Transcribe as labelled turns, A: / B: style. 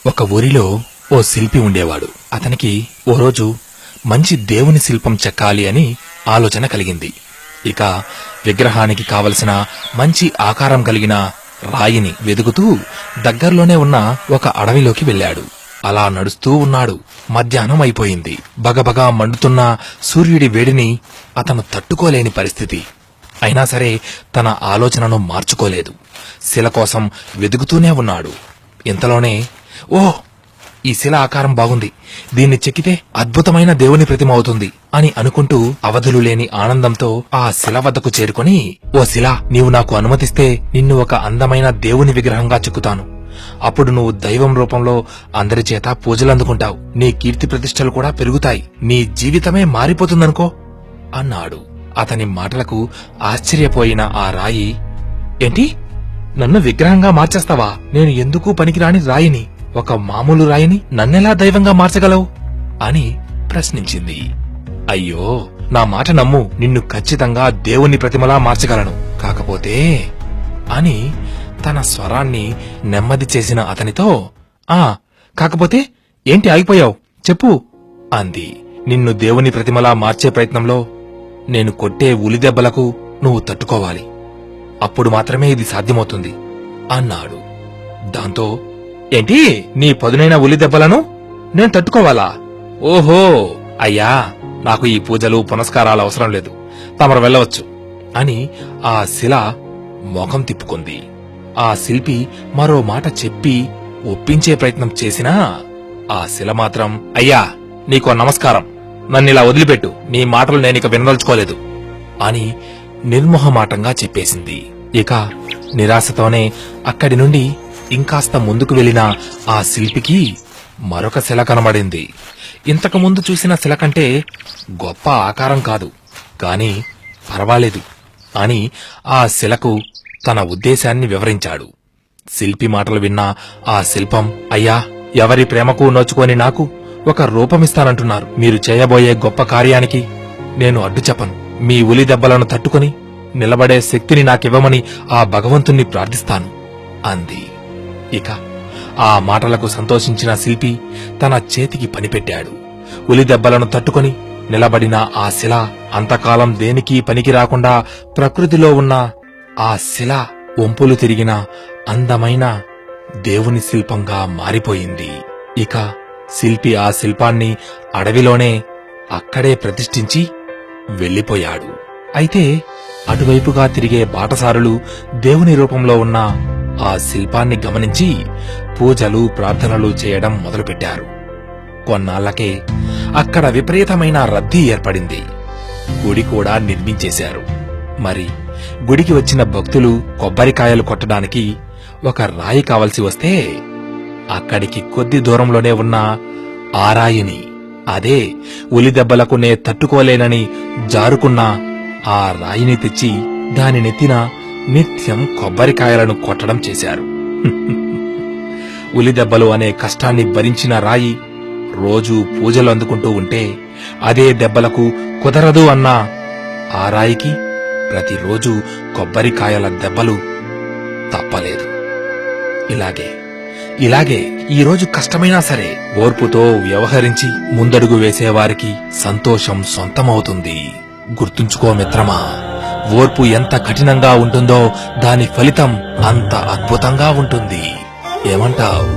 A: ఒక ఊరిలో ఓ శిల్పి ఉండేవాడు. అతనికి ఓ రోజు మంచి దేవుని శిల్పం చెక్కాలి అని ఆలోచన కలిగింది. ఇక విగ్రహానికి కావలసిన మంచి ఆకారం కలిగిన రాయిని వెదుకుతూ దగ్గర్లోనే ఉన్న ఒక అడవిలోకి వెళ్ళాడు. అలా నడుస్తూ ఉన్నాడు. మధ్యాహ్నం అయిపోయింది. బగబగా మండుతున్న సూర్యుడి వేడిని అతను తట్టుకోలేని పరిస్థితి. అయినా సరే తన ఆలోచనను మార్చుకోలేదు. శిల కోసం వెదుకుతూనే ఉన్నాడు. ఇంతలోనే ఓహ్, ఈ శిల ఆకారం బాగుంది, దీన్ని చెక్కితే అద్భుతమైన దేవుని ప్రతిమ అవుతుంది అని అనుకుంటూ అవధులు లేని ఆనందంతో ఆ శిల వద్దకు చేరుకుని, ఓ శిల, నీవు నాకు అనుమతిస్తే నిన్ను ఒక అందమైన దేవుని విగ్రహంగా చెక్కుతాను. అప్పుడు నువ్వు దైవం రూపంలో అందరి చేత పూజలందుకుంటావు. నీ కీర్తి ప్రతిష్టలు కూడా పెరుగుతాయి. నీ జీవితమే మారిపోతుందనుకో అన్నాడు. అతని మాటలకు ఆశ్చర్యపోయిన ఆ రాయి, ఏంటి, నన్ను విగ్రహంగా మార్చేస్తావా? నేను ఎందుకు పనికిరాని రాయిని, ఒక మామూలు రాయిని నన్నెలా దైవంగా మార్చగలవు అని ప్రశ్నించింది. అయ్యో, నా మాట నమ్ము, నిన్ను ఖచ్చితంగా దేవుని ప్రతిమలా మార్చగలను. కాకపోతే అని తన స్వరాన్ని నెమ్మది చేసిన అతనితో, కాకపోతే ఏంటి, ఆగిపోయావు, చెప్పు అంది. నిన్ను దేవుని ప్రతిమలా మార్చే ప్రయత్నంలో నేను కొట్టే ఉలిదెబ్బలకు నువ్వు తట్టుకోవాలి. అప్పుడు మాత్రమే ఇది సాధ్యమవుతుంది అన్నాడు. దాంతో, ఏంటి, నీ పదునైన ఉలిదెబ్బలను నేను తట్టుకోవాలా? ఓహో, అయ్యా, నాకు ఈ పూజలు పునస్కారాలు అవసరం లేదు, తమరు వెళ్ళవచ్చు అని ఆ శిల మొఖం తిప్పుకుంది. ఆ శిల్పి మరో మాట చెప్పి ఒప్పించే ప్రయత్నం చేసినా ఆ శిల మాత్రం, అయ్యా, నీకో నమస్కారం, నన్నిలా వదిలిపెట్టు, నీ మాటలు నేనిక వినదలుచుకోలేదు అని నిర్మోహమాటంగా చెప్పేసింది. ఇక నిరాశతోనే అక్కడి నుండి ఇంకాస్త ముందుకు వెళ్లిన ఆ శిల్పికి మరొక శిల కనబడింది. ఇంతకుముందు చూసిన శిల కంటే గొప్ప ఆకారం కాదు, కాని పర్వాలేదు అని ఆ శిలకు తన ఉద్దేశాన్ని వివరించాడు. శిల్పి మాటలు విన్న ఆ శిల్పం, అయ్యా, ఎవరి ప్రేమకు నోచుకొని నాకు ఒక రూపమిస్తానంటున్నారు. మీరు చేయబోయే గొప్ప కార్యానికి నేను అడ్డు చెప్పను. మీ ఉలి దెబ్బలను తట్టుకుని నిలబడే శక్తిని నాకివ్వమని ఆ భగవంతుణ్ణి ప్రార్థిస్తాను అంది. ఇక ఆ మాటలకు సంతోషించిన శిల్పి తన చేతికి పనిపెట్టాడు. ఉలి దెబ్బలను తట్టుకుని నిలబడిన ఆ శిల అంతకాలం దేనికి పనికి రాకుండా ప్రకృతిలో ఉన్న ఆ శిల వంపులు తిరిగిన అందమైన దేవుని శిల్పంగా మారిపోయింది. ఇక శిల్పి ఆ శిల్పాన్ని అడవిలోనే అక్కడే ప్రతిష్ఠించి వెళ్లిపోయాడు. అయితే అటువైపుగా తిరిగే బాటసారులు దేవుని రూపంలో ఉన్న ఆ శిల్పాన్ని గమనించి పూజలు ప్రార్థనలు చేయడం మొదలుపెట్టారు. కొన్నాళ్లకే అక్కడ విపరీతమైన రద్దీ ఏర్పడింది. గుడి కూడా నిర్మించేశారు. మరి గుడికి వచ్చిన భక్తులు కొబ్బరికాయలు కొట్టడానికి ఒక రాయి కావలసి వస్తే అక్కడికి కొద్ది దూరంలోనే ఉన్న ఆ రాయిని, అదే ఉలిదెబ్బలకు నే తట్టుకోలేనని జారుకున్న ఆ రాయిని తెచ్చి దాని నెత్తిన నిత్యం కొబ్బరికాయలను కొట్టడం చేశారు. ఉలిదెబ్బలు అనే కష్టాన్ని భరించిన రాయి రోజూ పూజలు అందుకుంటూ ఉంటే అదే దెబ్బలకు కుదరదు అన్న ఆ రాయికి ప్రతిరోజు కొబ్బరికాయల దెబ్బలు తప్పలేదు. ఇలాగే ఈరోజు కష్టమైనా సరే ఓర్పుతో వ్యవహరించి ముందడుగు వేసేవారికి సంతోషం సొంతమవుతుంది. గుర్తుంచుకో మిత్రమా, ఓర్పు ఎంత కఠినంగా ఉంటుందో దాని ఫలితం అంత అద్భుతంగా ఉంటుంది. ఏమంటావ్?